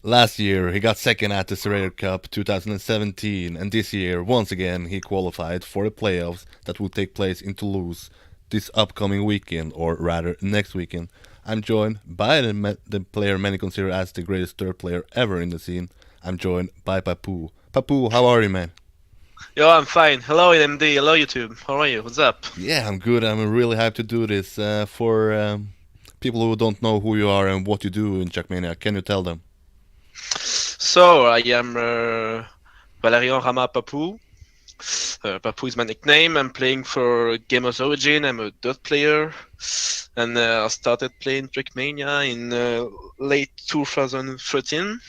Last year, he got second at the ZeratoR Cup 2017, and this year, once again, he qualified for the playoffs that will take place in Toulouse this upcoming weekend, or rather next weekend. I'm joined by the player many consider as the greatest third player ever in the scene. I'm joined by Papou. Papou, how are you, man? Yo, I'm fine. Hello, MD. Hello, YouTube. How are you? What's up? Yeah, I'm good. I'm really hyped to do this. For people who don't know who you are and what you do in Trackmania, can you tell them? So, I am Valerian Rama Papou. Papou is my nickname. I'm playing for Gamers Origin. I'm a dot player. And I started playing Trackmania in late 2013.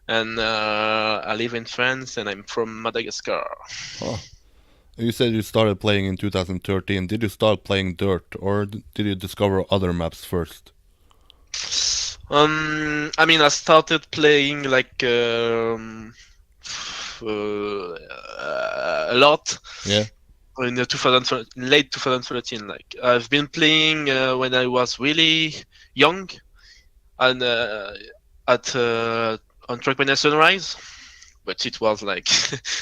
And I live in France and I'm from Madagascar. Oh, you said you started playing in 2013. Did you start playing Dirt, or did you discover other maps first? I mean, I started playing like a lot Yeah. in the 2000, late 2013. Like I've been playing when I was really young and at on Trackmania Sunrise, but it was like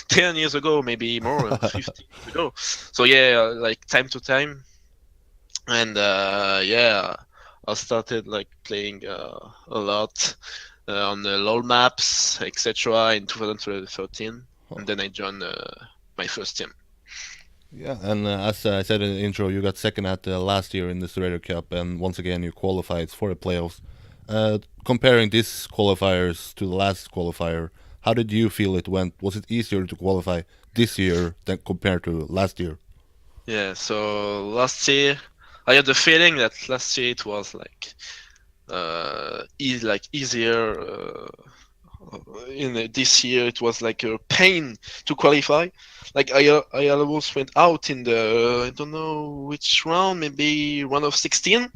10 years ago, maybe more, 15 years ago. So yeah, like time to time, and yeah, I started like playing a lot on the LoL maps, etc. in 2013, Oh, and then I joined my first team. yeah, and as I said in the intro, you got second at last year in the ZeratoR Cup, and once again you qualified for the playoffs. Comparing these qualifiers to the last qualifier, how did you feel it went? Was it easier to qualify this year than compared to last year? Yeah, so last year I had the feeling that last year it was like easier. In this year it was like a pain to qualify. Like I almost went out in the I don't know which round, maybe round of 16,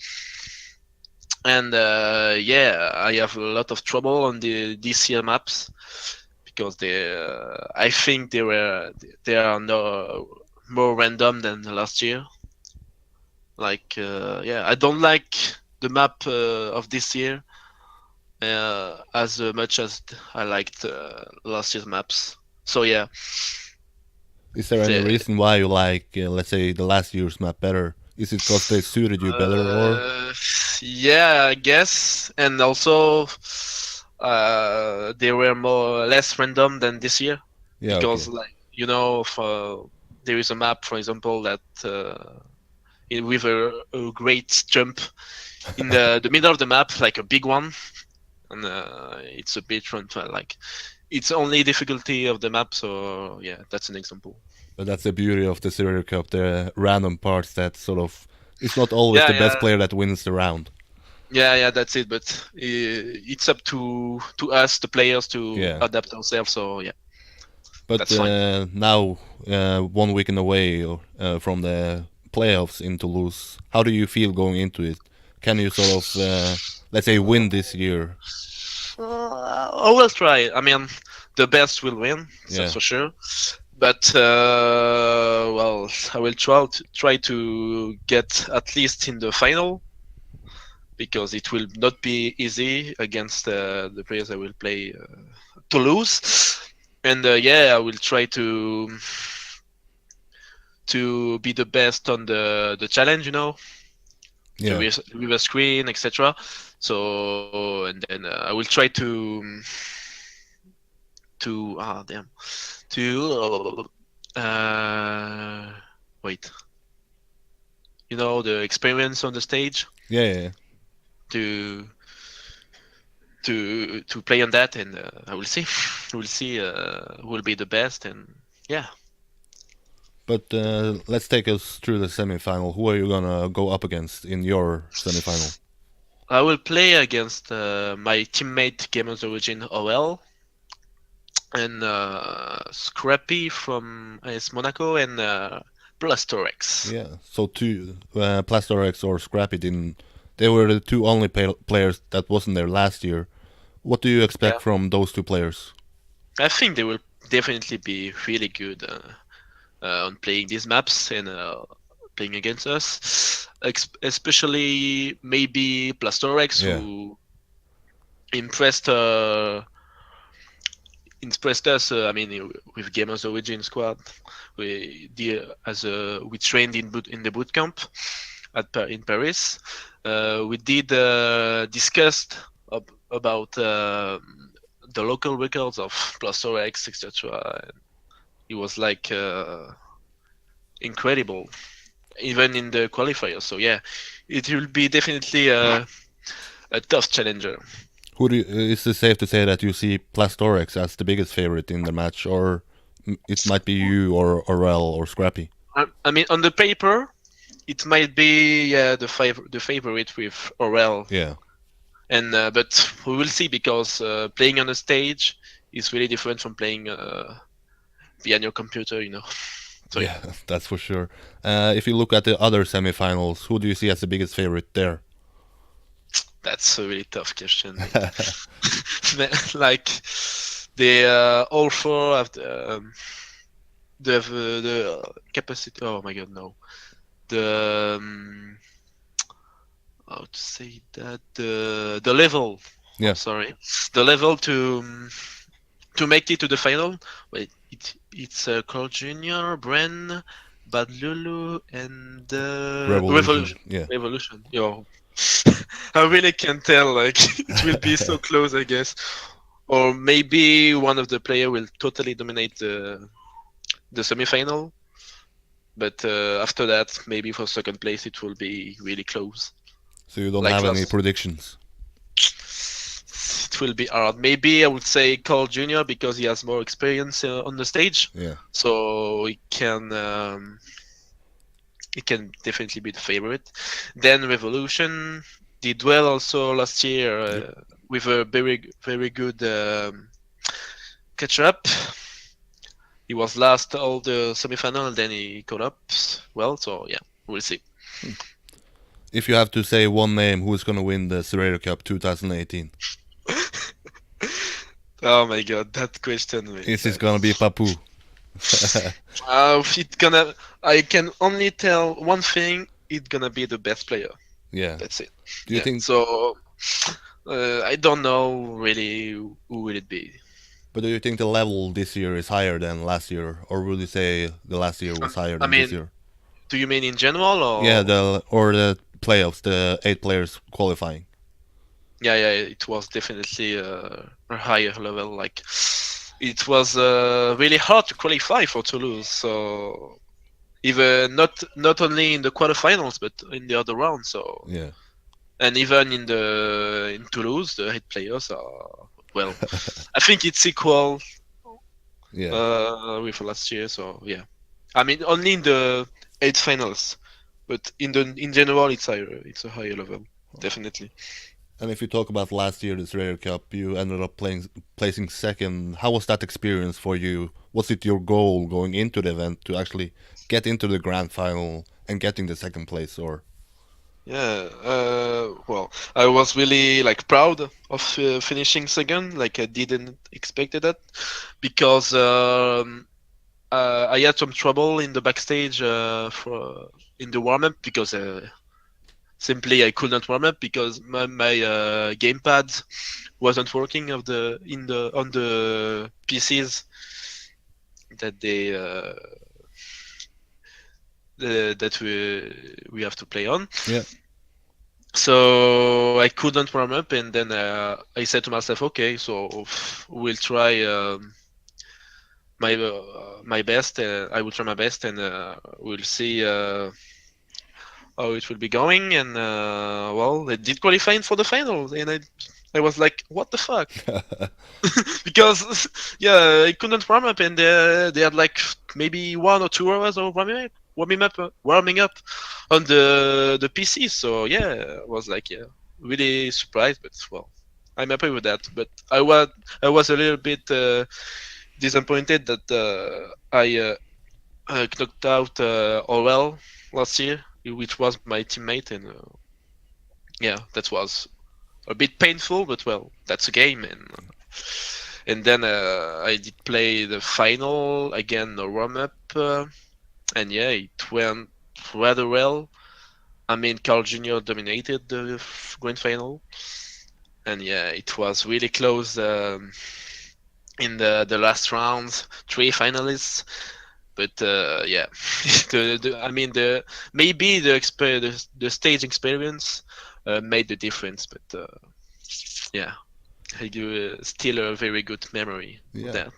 and yeah, I have a lot of trouble on the this year maps because I think they are no more random than the last year. Like yeah, I don't like the map of this year as much as I liked last year's maps. So yeah, Is there any the, reason why you like, let's say, the last year's map better? Is it because they suited you better, or uh, yeah, I guess, and also they were more less random than this year yeah, because, okay, like for there is a map, for example, that with a great jump in the middle of the map, like a big one, and it's a bit run like it's only difficulty of the map. So yeah, that's an example. but that's the beauty of the ZeratoR Cup. The random parts that sort of it's not always Yeah, the yeah, best player that wins the round. yeah. That's it. But it's up to us, the players, to Yeah, adapt ourselves. So yeah, but that's fine. now 1 weekend away from the playoffs in Toulouse, how do you feel going into it? Can you sort of let's say win this year? I will try. I mean, the best will win, that's Yeah, for sure. But well, I will try to get at least in the final because it will not be easy against the players I will play to lose. And yeah, I will try to be the best on the challenge, the yeah. river screen, etc. So and then I will try to damn to wait, the experience on the stage Yeah, yeah, yeah. to to play on that, and I will see. We'll see who will be the best, and yeah. But let's take us through the semifinal. Who are you gonna go up against in your semifinal? I will play against my teammate Gamers Origin OL and Scrappy from AS Monaco and Blastorex. Yeah, so two Plastorex or Scrappy didn't. They were the two only players that wasn't there last year. What do you Yeah, expect from those two players? I think they will definitely be really good on playing these maps and playing against us, especially maybe Plastorex, Yeah, impressed impressed us. I mean, with Gamers Origin squad, we trained in the boot camp in Paris. We did discussed about the local records of +4x, etc. It was like incredible, even in the qualifiers. So yeah, it will be definitely a tough challenger. Is it safe to say that you see Plastorex as the biggest favorite in the match, or it might be you or Orel or Scrappy? I mean, on the paper, it might be the favorite with Orel, Yeah, and but we will see because playing on a stage is really different from playing behind your computer, you know. So yeah, yeah, that's for sure. If you look at the other semifinals, who do you see as the biggest favorite there? that's a really tough question. Like they all four have the capacity. Oh my god, no. The how to say that the level. Yeah, I'm sorry, the level to make it to the final. Wait, it's Carl Jr., Bren, Bad Lulu, and Revolution. Revolution. Yeah, Revolution. Yo, I really can tell. Like it will be so close, I guess. Or maybe one of the player will totally dominate the semifinal. But after that, maybe for second place, it will be really close. so you don't Like have any last, predictions. it will be hard. Maybe I would say Carl Jr. because he has more experience on the stage, Yeah, so he can definitely be the favorite. Then Revolution did well also last year yep. with a very good catch up. He was last all the semifinal and then he caught up well. So yeah, we'll see. If you have to say one name, who's gonna win the ZeratoR Cup 2018? Oh my god, that question. Is it gonna be Papou? It gonna. I can only tell one thing. It's gonna be the best player. Yeah. That's it. Do you Yeah. think? So I don't know really who will it be. But do you think the level this year is higher than last year, or would you say the last year was higher I than this mean, year? do you mean in general Yeah, or? the playoffs, the 8 players qualifying. Yeah, yeah. It was definitely a higher level. Like it was really hard to qualify for Toulouse. So even not only in the quarterfinals but in the other round. So Yeah. and even in Toulouse, the 8 players are well. I think it's equal Yeah. with last year. So yeah, I mean only in the 8 finals, but in general it's higher. It's a higher level, definitely. And if you talk about last year, the ZeratoR Cup, you ended up placing second. How was that experience for you? Was it your goal going into the event to actually get into the grand final and getting the second place, or? Yeah, well, I was really like proud of finishing second. Like I didn't expect that because I had some trouble in the backstage for in the warm up because simply I could not warm up because my gamepad wasn't working of the in the on the PCs that that we have to play on. Yeah. So I couldn't warm up, and then I said to myself, okay, so we'll try my best. I will try my best, and we'll see how it will be going. And well, they did qualify for the final, and I was like, what the fuck? Because yeah, I couldn't warm up, and they had like maybe 1 or 2 hours of warming up on the PC. So yeah, I was like, yeah, really surprised, but well, I'm happy with that. But I was a little bit disappointed that I knocked out Orwell last year, which was my teammate, and yeah, that was a bit painful. But well, that's a game, and then I did play the final again, the warm up, and yeah, it went rather well. I mean, Carl Jr. dominated the grand final, and yeah, it was really close in the last round. 3 finalists, but yeah, I mean the maybe the stage experience made the difference, but yeah, I do still a very good memory of Yeah. that.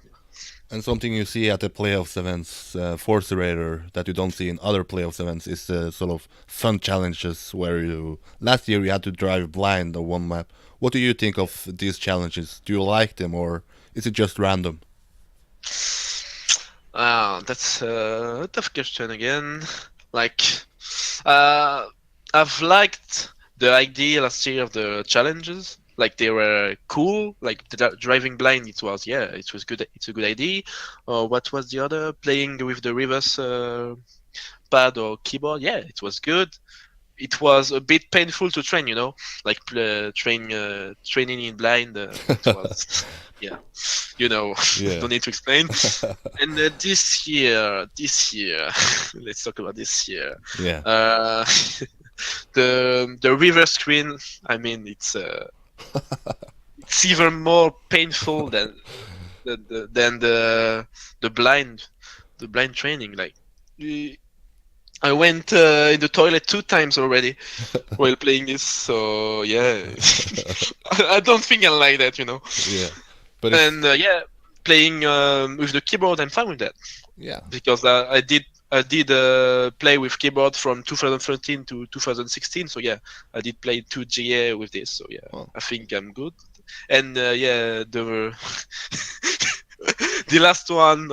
And something you see at the playoffs events for ZeratoR that you don't see in other playoffs events is sort of fun challenges where you last year you had to drive blind on one map. What do you think of these challenges? Do you like them or is it just random? That's a tough question again. Like, uh, I've liked the idea last year of the challenges. Like they were cool. Like the driving blind, it was good. It's a good idea. Or what was the other? Playing with the reverse pad or keyboard. Yeah, it was good. It was a bit painful to train, like training in blind. It was, yeah, Yeah. don't need to explain. And this year, let's talk about this year. Yeah. Uh, the reverse screen. I mean, it's even more painful than the blind training. Like, I went in the toilet 2 times already while playing this. So yeah, I don't think I like that. Yeah. But it's And yeah, playing with the keyboard, I'm fine with that. yeah. Because I did play with keyboard from 2013 to 2016. So yeah, I did play 2GA with this. So yeah, Well, I think I'm good. And yeah, the the last one,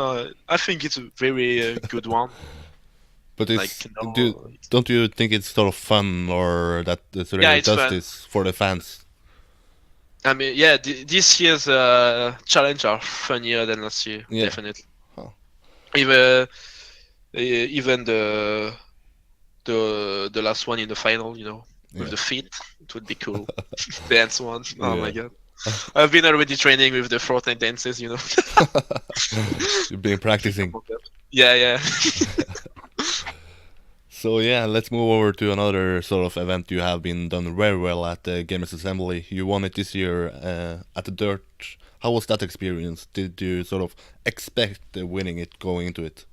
I think it's a very good one. but Like it's do no, don't you think it's sort of fun or that the yeah, Zerator it's does fun. this for the fans? I mean, yeah, this year's challenge are funnier than last year, Yeah. definitely. Huh. Even even the last one in the final, with Yeah. the feet, it would be cool. Dance one, oh my Yeah. god! I've been already training with the Fortnite dances. You've been practicing. Yeah, yeah. So yeah, let's move over to another sort of event you have been done very well at the Gamers Assembly. You won it this year at the Dirt. How was that experience? Did you sort of expect winning it going into it?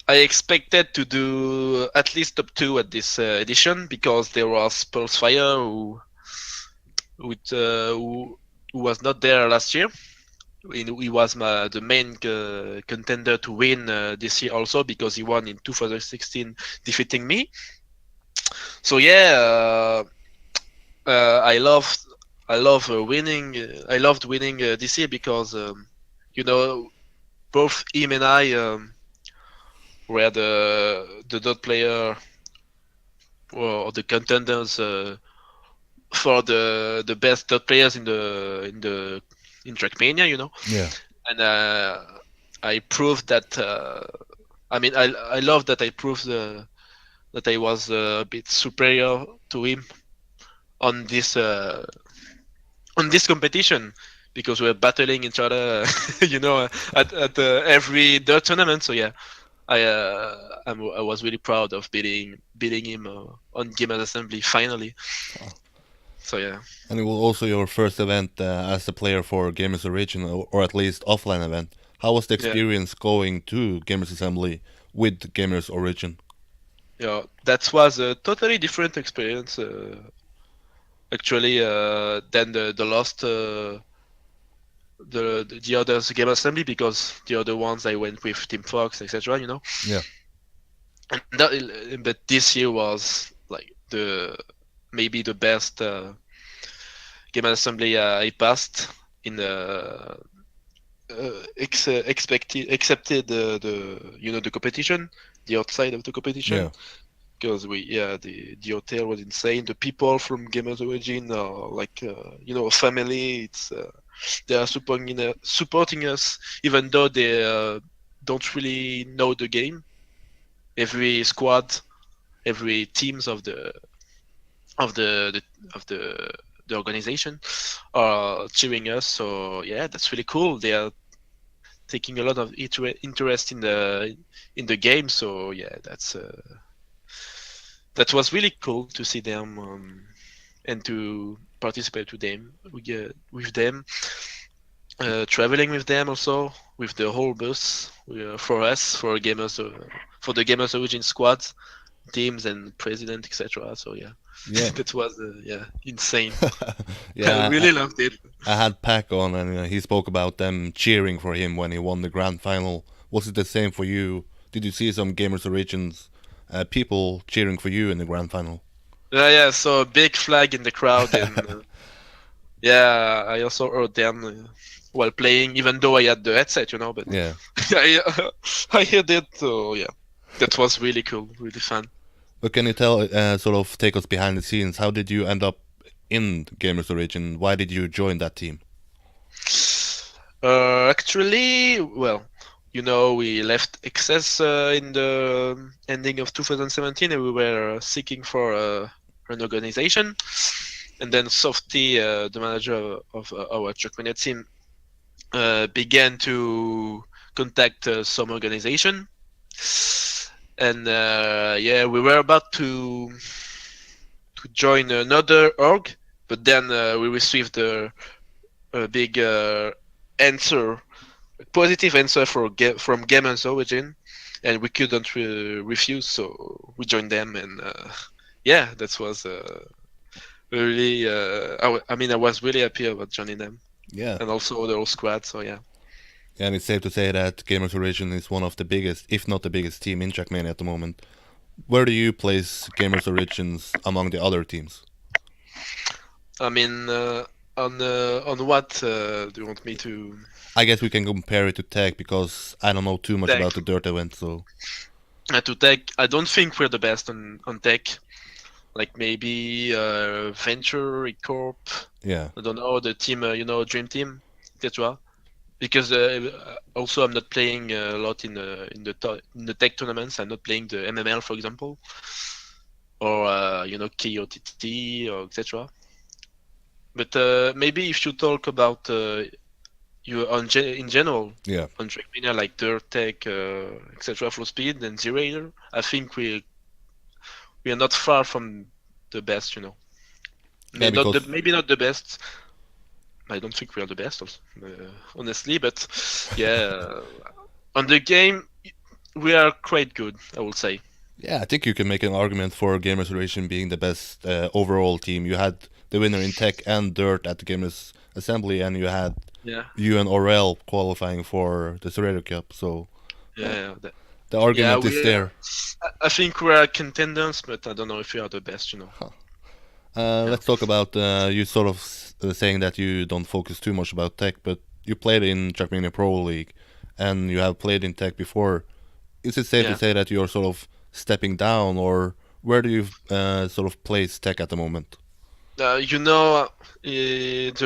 I expected to do at least top two at this edition because there was Pulsefire who was not there last year. He was the main contender to win this year also because he won in 2016, defeating me. So yeah, I love winning. I loved winning this year because you know both him and I were the dot player or the contenders for the best dot players in Trackmania, Yeah. and I proved that. I mean, I love that I proved that I was a bit superior to him on this competition because we're battling each other, at every dirt tournament. So yeah, I was really proud of beating him on Game Assembly finally. Oh. So yeah. And it was also your first event as a player for Gamers Origin, or at least offline event. How was the Yeah. experience going to Gamers Assembly with Gamers Origin? Yeah, that was a totally different experience, actually, than the last the others game assembly because the other ones I went with Team Fox, etc. Yeah. And but this year was like the maybe the best game assembly I passed in the accepted the competition, the outside of the competition. Yeah. Because the hotel was insane. The people from Gamers Origin are like a family. It's they are supporting us even though they don't really know the game. Every squad, every teams of the organization are cheering us. So yeah, that's really cool. They are taking a lot of interest in the game. So yeah, that was really cool to see them and to participate with them, traveling with them also with the whole bus for us for the gamers origin squad teams and president etc. So yeah, Yeah, that was yeah insane. I yeah. really loved it. I had Pac on, and he spoke about them cheering for him when he won the grand final. Was it the same for you? Did you see some Gamers Origins people cheering for you in the grand final? Yeah, so a big flag in the crowd, and yeah, I also heard them while playing, even though I had the headset, but Yeah. I heard it. So yeah, that was really cool, really fun. But can you tell, sort of take us behind the scenes? How did you end up in Gamers Origin? Why did you join that team? Actually, well, we left Excess in the ending of 2017, and we were seeking for an organization. And then Softy, the manager of our Trackmania team, began to contact some organization. And yeah, we were about to join another org, but then we received a big answer, positive answer from Gamers Origin, and we couldn't refuse, so we joined them, and yeah, that was really. I mean, I was really happy about joining them, Yeah. and also the whole squad. So yeah. And it's safe to say that Gamers Origin is one of the biggest, if not the biggest team in Trackmania at the moment. Where do you place Gamers Origins among the other teams? I mean, on what do you want me to I guess we can compare it to Tech because I don't know too much tech? about the Dirt event, so To tech, I don't think we're the best on tech. Like maybe Venture, Corp. yeah. I don't know the team, Dream Team, etc. Because also I'm not playing a lot in the tech tournaments. I'm not playing the MML, for example, or KOTT or etc. But maybe if you talk about in general Yeah. on Trackmania like Dirt Tech, etc. Flow Speed and ZeratoR, I think we are not far from the best. Yeah, because Maybe not the best. I don't think we are the best, also, honestly. But yeah, on the game, we are quite good, I would say. yeah, I think you can make an argument for Gamers Origin being the best overall team. You had the winner in Tech and Dirt at the Gamers Assembly, and you had Yeah, you and Aurel qualifying for the ZeratoR Cup. So yeah, yeah, yeah. the Yeah, argument is there. I think we are contenders, but I don't know if we are the best. Huh. Yeah, Let's talk about you sort of saying that you don't focus too much about Tech, but you played in Trackmania Pro League, and you have played in Tech before. Is it safe to yeah. say that you're sort of stepping down, or where do you sort of place Tech at the moment? The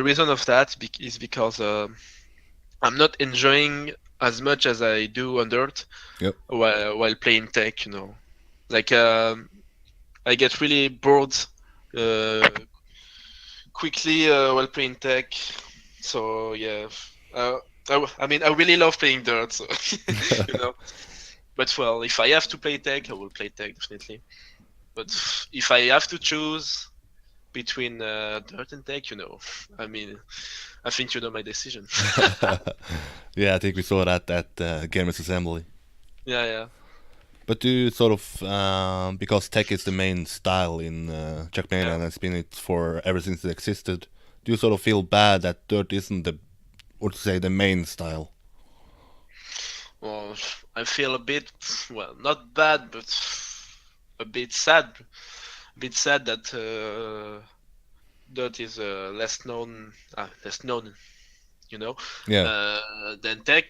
reason of that is because I'm not enjoying as much as I do on Dirt Yep. while playing tech. Like I get really bored uh, quickly while playing tech. So yeah, I mean I really love playing Dirt. So you know, but well, if I have to play tech, I will play tech definitely. But if I have to choose between Dirt and tech, I mean, I think you know my decision. Yeah, I think we saw that at Gamers Assembly. Yeah, yeah. But do you sort of, because tech is the main style in Trackmania Yeah. and it's been it for ever since it existed, do you sort of feel bad that Dirt isn't the, or to say, the main style? Well, I feel a bit, well, not bad, but a bit sad. A bit sad that Dot is less known, Yeah, than Tech.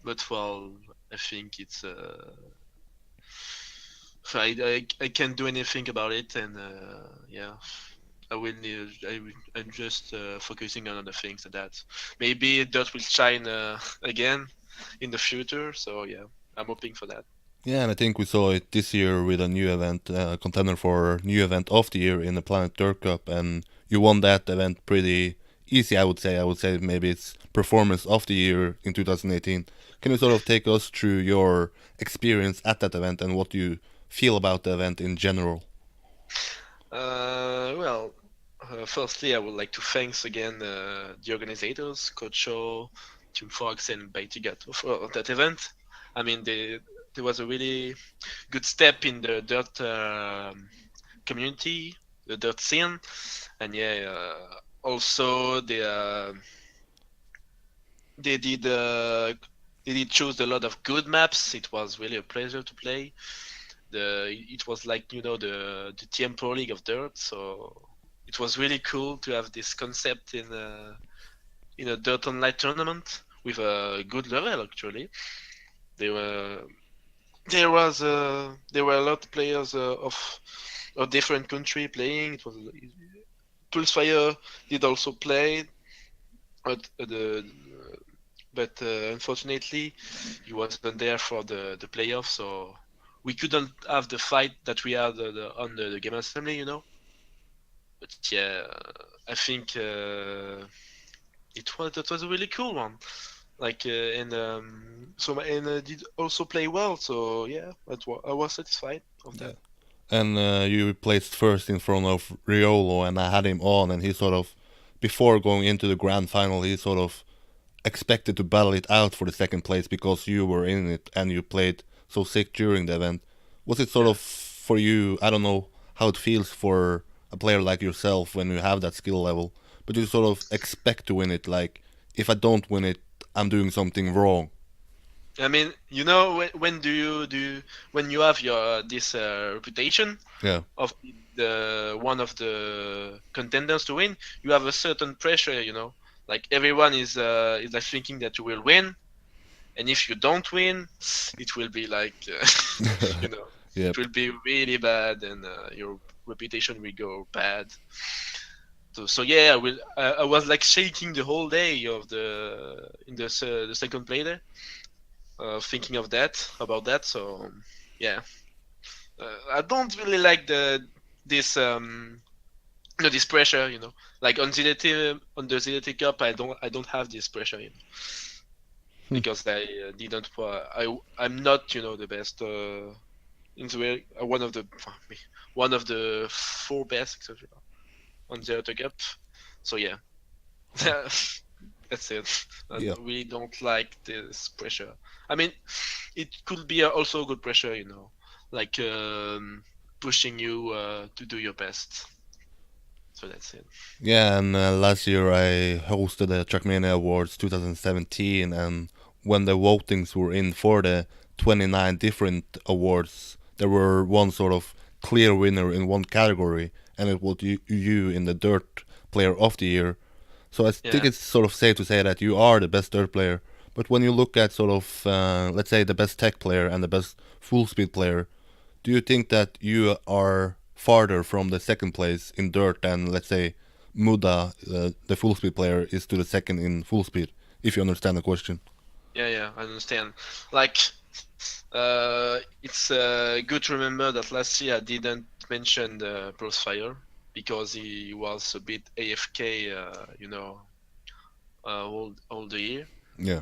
But well, I think it's I can't do anything about it, and yeah, I will need. I'm just focusing on other things than that. Maybe Dot will shine again in the future. So yeah, I'm hoping for that. yeah, and I think we saw it this year with a new event, contender for new event of the year in the Planet Dirt Cup, and you won that event pretty easy, I would say. I would say maybe it's performance of the year in 2018. Can you sort of take us through your experience at that event and what you feel about the event in general? Well, Firstly, I would like to thanks again the organizers, Coach Show, Team Fox, and Baitigato for that event. I mean, there was a really good step in the dirt community, the dirt scene, and yeah, also they did uh, they did choose a lot of good maps. It was really a pleasure to play. It was like the TM Pro League of Dirt, so it was really cool to have this concept in a Dirt Online tournament with a good level actually. There were there were a lot of players of different country playing. It was Pulsefire did also play, but unfortunately he wasn't there for the playoffs, so we couldn't have the fight that we had on the game assembly, But yeah, I think that was a really cool one. Like and did also play well, so yeah, I was satisfied of Yeah. that. And you placed first in front of Riolo, and I had him on, and he sort of, before going into the grand final, he sort of expected to battle it out for the second place because you were in it and you played so sick during the event. Was it sort Yeah. of for you? I don't know how it feels for a player like yourself when you have that skill level, but you sort of expect to win it. Like, if I don't win it, I'm doing something wrong. I mean, when when you have your this reputation Yeah. of the one of the contenders to win, you have a certain pressure, Like everyone is like thinking that you will win, and if you don't win, it will be like you know, it Yep. will be really bad, and your reputation will go bad. So yeah, I was like shaking the whole day of the second play there, thinking of that about that. So yeah, I don't really like this this pressure, Like on the ZrT Cup, I don't have this pressure, Hmm. because I didn't I'm not the best one of the one of the four best etc. on ZeratoR Cup. So yeah, that's it. I Yeah. really don't like this pressure. I mean, it could be also good pressure, like pushing you to do your best. So that's it. Yeah, and last year I hosted the Trackmania Awards 2017, and when the votings were in for the 29 different awards, there were one sort of clear winner in one category, and it was you in the Dirt Player of the Year. So I think Yeah. it's sort of safe to say that you are the best Dirt player. But when you look at sort of, let's say, the best tech player and the best full speed player, do you think that you are farther from the second place in dirt than, let's say, Muda, the full speed player, is to the second in full speed? If you understand the question. Yeah, I understand. Like, it's good to remember that last year I didn't mention the Crossfire because he was a bit AFK, all the year. Yeah.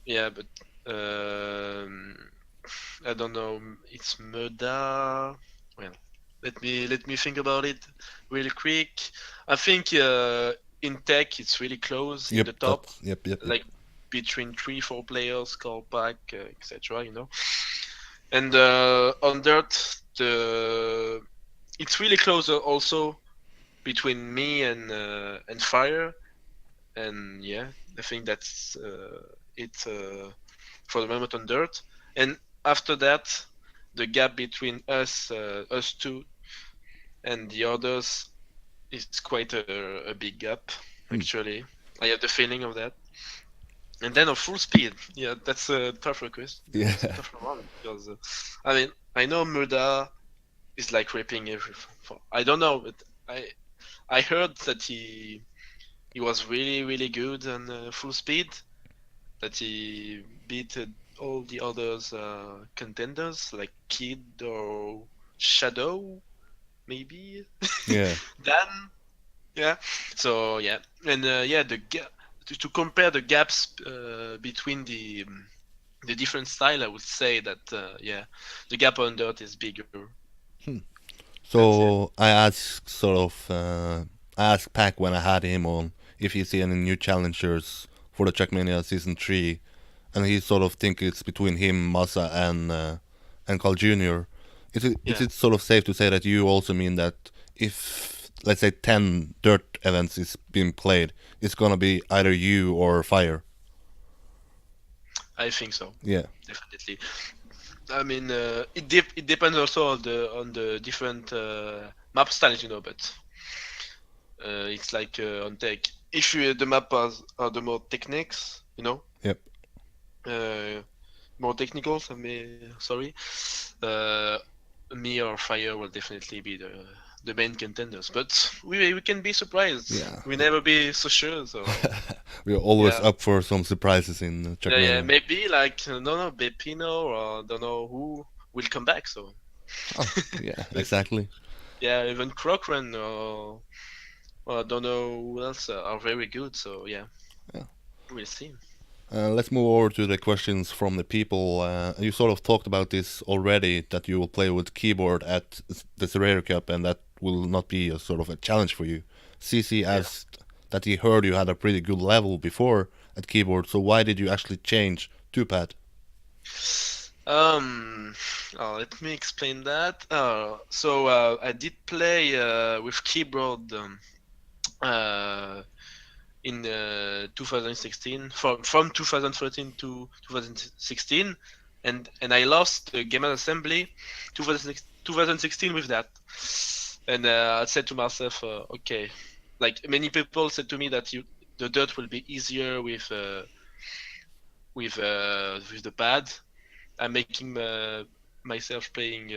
Yeah, but I don't know. It's Muda. Well, let me think about it real quick. I think in tech it's really close in Yep. the top, That's yep. like between 3-4 players, call pack, etc. And on dirt, it's really close also between me and fire. And yeah, I think that's it for the moment on dirt. And after that, the gap between us two, and the others is quite a big gap, Hmm. actually. I have the feeling of that. And then on full speed, yeah, that's a tougher question. Yeah. That's a tougher one because I mean I know Murda is like ripping every. I don't know, but I heard that he was really really good on full speed. That he beat all the others contenders like Kid or Shadow, maybe. Yeah. Dan, yeah. So yeah, and yeah, the gap to compare the gaps between the different style, I would say that yeah, the gap on dirt is bigger. Hmm. That's it. So I asked sort of I asked Pac when I had him on if he see any new challengers for the Trackmania Season 3, and he sort of think it's between him, Massa, and Carl Jr. Is Yeah, it sort of safe to say that you also mean that if, let's say, 10 dirt events is being played, it's gonna be either you or Fire? I think so. Yeah. Definitely. I mean, it depends also on the different map styles, but it's like on tech. If the map has are the more techniques, Yep. uh, more technicals. Sorry, uh, me or Fire will definitely be the main contenders. But we can be surprised. Yeah. We never be so sure. So We're always yeah, up for some surprises in yeah. Trackmania. Maybe like no, no, Bepino or don't know who will come back. So Oh, yeah, let's see. exactly. Yeah, even Crocran or I don't know who else are very good. So yeah, Yeah. we'll see. Let's move over to the questions from the people. You sort of talked about this already, that you will play with keyboard at the ZeratoR Cup, and that will not be a sort of a challenge for you. CC Yeah. asked that he heard you had a pretty good level before at keyboard, so why did you actually change to pad? Um, Let me explain that. I did play with keyboard uh, in 2016, from 2013 to 2016, and I lost the game assembly 2016 with that. And I said to myself, okay, like many people said to me that the dirt will be easier with the pad. I'm making myself playing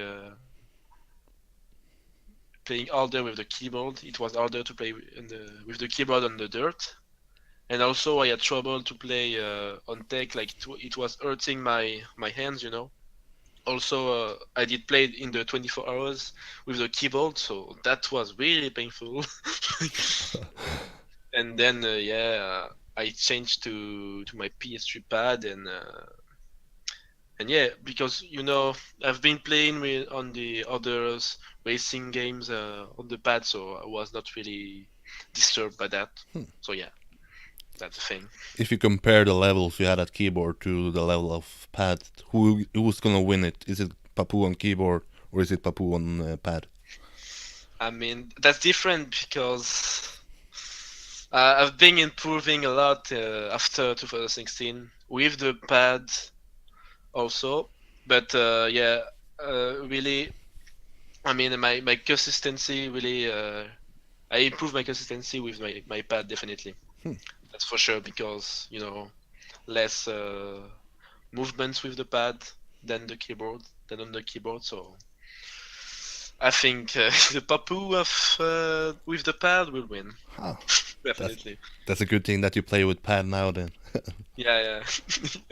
harder with the keyboard. It was harder to play with the keyboard on the dirt, and also I had trouble to play on tech. Like it was hurting my hands. Also, I did play in the 24 hours with the keyboard, so that was really painful. And then I changed to my PS3 pad and yeah, because I've been playing on the others racing games on the pad, so I was not really disturbed by that. So yeah, that's the thing. If you compare the levels you had at keyboard to the level of pad, who's gonna win it? Is it Papou on keyboard or is it Papou on pad? I mean, that's different because I've been improving a lot after 2016 with the pad also, but really, I mean, my consistency really. I improve my consistency with my pad definitely. That's for sure because less movements with the pad than on the keyboard. So I think the Papou of with the pad will win Oh, that's definitely. that's a good thing that you play with pad now then. Yeah, yeah.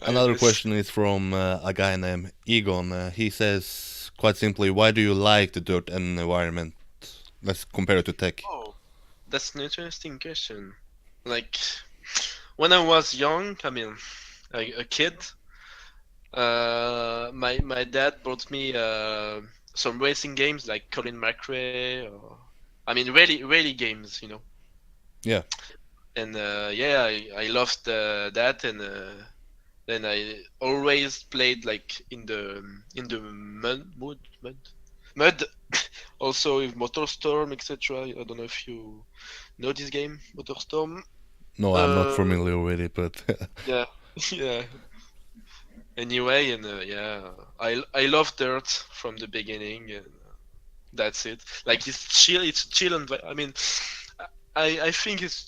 I Another guess. question is from a guy named Egon. He says quite simply, why do you like the dirt and environment? Let's compare it to tech. Oh, that's an interesting question. Like when I was young, I mean, a kid, my dad bought me some racing games like Colin McRae, or I mean, really games. Yeah. And yeah, I loved that, and then I always played like in the mud. Also with MotorStorm, etc. I don't know if you know this game, MotorStorm. No, I'm not Uh, familiar with it, but yeah, yeah. Anyway, and yeah, I love Dirt from the beginning, and that's it. Like it's chill, and I mean, I think it's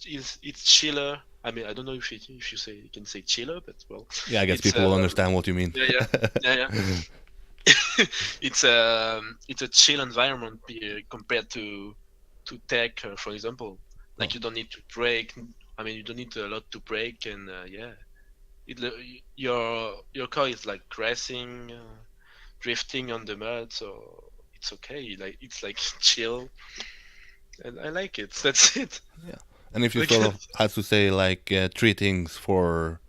chiller. I mean, I don't know if you can say chiller, but well, yeah, I guess it's people will understand what you mean. yeah, yeah, yeah, yeah. It's a chill environment compared to tech, for example. Oh, Like you don't need to brake. I mean, you don't need a lot to brake, and yeah, it, your car is like racing, drifting on the mud, so it's okay. Like it's like chill, and I like it. That's it. yeah. And if you Like sort of had to say like three things for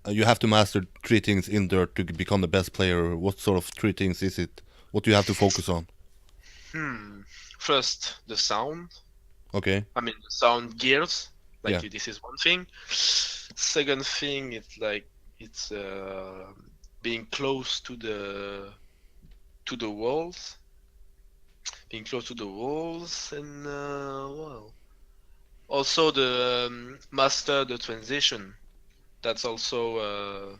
you have to master three things in dirt to become the best player. What sort of three things is it? What do you have to focus on? hmm. First, the sound. Okay. I mean, the sound gears. Like Yeah. this is one thing. Second thing, it's being close to the walls, being close to the walls, and well, also the master the transition. That's also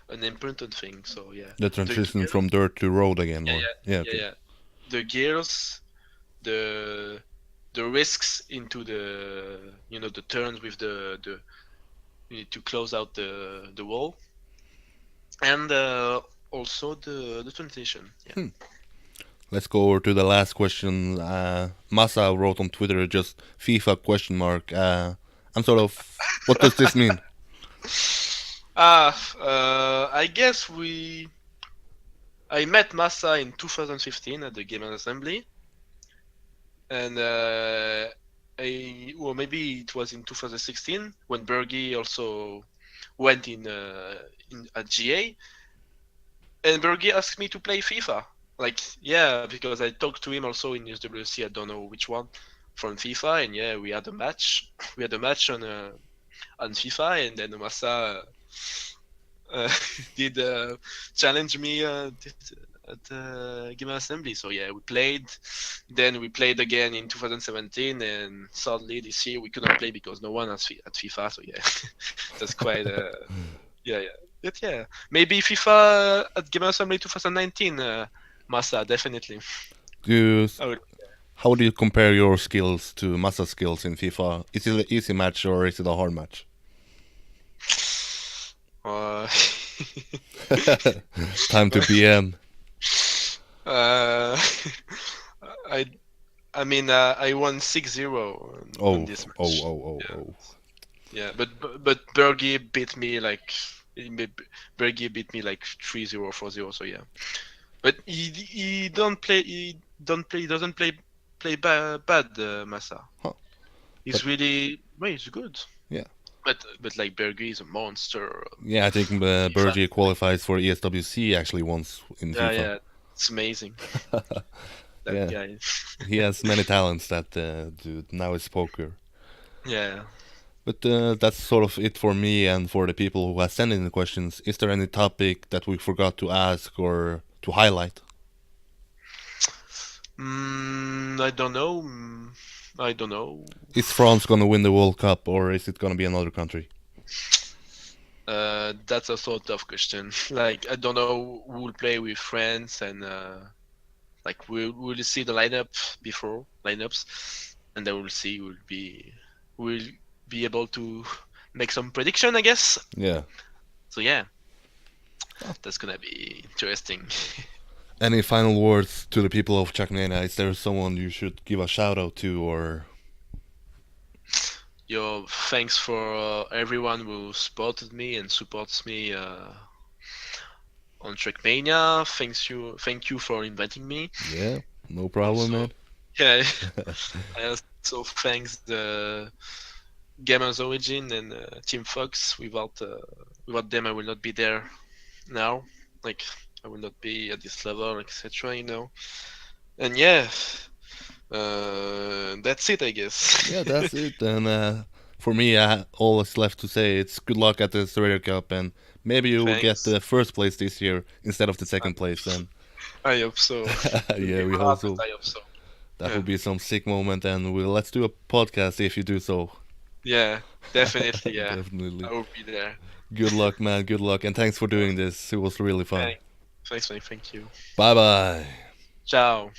an important thing. So yeah, The the transition gears, from dirt to road again, yeah, or yeah, yeah. yeah, Okay. yeah. The gears, the risks into the the turns with the you need to close out the wall, and also the transition. Yeah. Hmm. Let's go over to the last question. Masa wrote on Twitter just FIFA question mark. I'm sort of. What does this mean? I guess I met Massa in 2015 at the Game Assembly, and well, maybe it was in 2016 when Bergie also went in at GA, and Bergie asked me to play FIFA. Like, yeah, because I talked to him also in USWC. I don't know which one from FIFA, and yeah, we had a match. We had a match on FIFA, and then Massa did challenge me at Game Assembly. So yeah, we played. Then we played again in 2017, and sadly this year we couldn't play because no one has at FIFA. So yeah, that's quite yeah, yeah. But yeah, maybe FIFA at Game Assembly 2019. Massa, definitely. Do you, I would. how do you compare your skills to Masa's skills in FIFA? Is it an easy match or is it a hard match? Uh, Time to BM. uh, I I mean I won 6-0 on Oh, this oh, match. oh, oh, Yeah. oh. Yeah, but Bergie beat me like Bergie beat me like 3-0, 4-0. So yeah, but he doesn't play bad Massa. Huh. But He's really well, he's good. yeah, But like Bergie is a monster. yeah. I think FIFA. Bergie qualifies for ESWC actually once in Yeah, FIFA. yeah, it's amazing that Yeah, guy. he has many talents. That dude. Now it's poker. Yeah. But that's sort of it for me and for the people who have sent in the questions. Is there any topic that we forgot to ask or to highlight? I don't know. I don't know. Is France gonna win the World Cup or is it gonna be another country? That's a sort of question. Like I don't know who will play with France, and like we'll see the lineups, and then we'll be able to make some prediction, I guess. Yeah. So yeah, that's gonna be interesting. Any final words to the people of Trackmania? Is there someone you should give a shout out to or? Yo, thanks for everyone who supported me and supports me on Trackmania. Thank you for inviting me. Yeah, no problem, Also, man. yeah, I also thanks the Gamers Origin and Team Fox. Without them, I will not be there now. Like I will not be at this level, etc. And yeah, that's it, I guess. Yeah, that's it. And for me, all that's left to say it's good luck at the ZeratoR Cup, and maybe you will get Thanks. the first place this year instead of the second place. And I hope so. Will yeah, be we hard, hope but so. I hope so. That Yeah, would be some sick moment, and let's do a podcast if you do so. yeah, definitely. Yeah, Definitely. I will be there. Good luck, man. Good luck, and thanks for doing this. It was really fun. Thanks, thanks, thank you. Bye bye. Ciao.